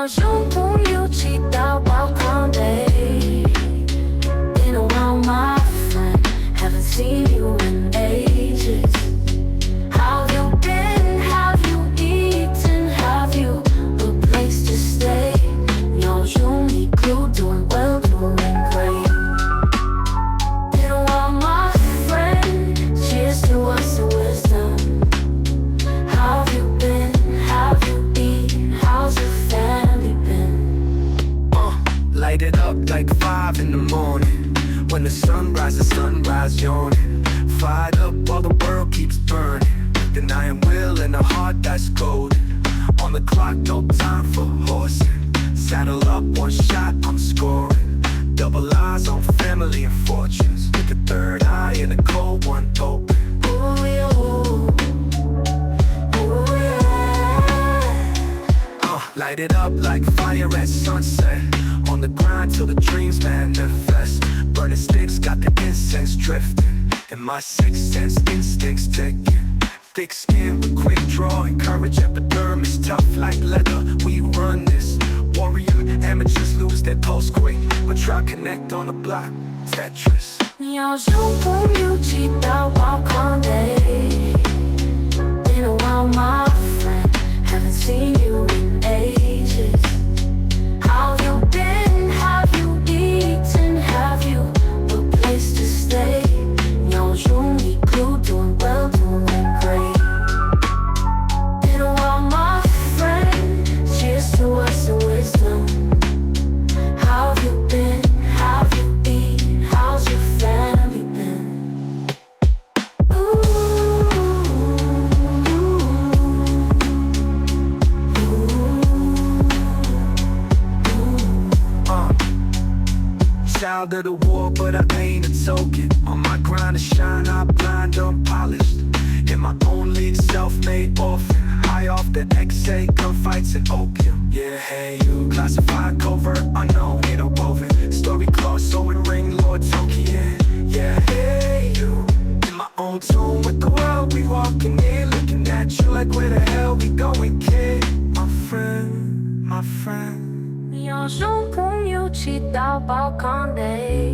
要用朋友骑到balcon day. Been a while, my friend, haven't seen you in ages. How you been? Have you eaten? Have you a place to stay? 要用你 glue, doing well, doing great. Been a while, my friend, cheers to us and wisdom. How have you been? Have you eaten? How's your family been? Light it up like 5 in the morning. When the sunrise yawning. Fired up while the world keeps burning. Then I am will and a heart that's golden. On the clock, no time for horsing. Saddle up, one shot, I'm scoring. Double eyes on family and fortunes. With the third eye and the cold one open. Ooh, yeah, ooh. Ooh, yeah. Light it up like fire at sunset. On the grind till the dreams manifest. Burning sticks got the incense drifting. And my sixth sense instincts ticking. Thick skin with quick draw and courage. Epidermis tough like leather. We run this. Warrior amateurs lose their pulse quick. But try connect on the block. Tetris. 你要用朋友骑到balcon day. Been a while, my friend, haven't seen you in ages. How you been? Have you eaten? Have you a place to stay? 你要用你 glue, doing well, doing great. Been a while, my friend, cheers to us and wisdom. How have you been? Have you eaten? How's your family been? Ooh, Child of the war, but I ain't a token. On my grind to shine, I blind unpolished. In my own league, self-made orphan. High off the XA, gunfights and opium. Yeah, hey, you classified, covert, unknown, interwoven. Story close, so in ring, Lord Tolkien. Yeah, hey, you. In my own tomb with the world, we walking in. Looking at you like where the hell we going, kid? My friend, my friend. 你要用朋友骑到balcon day.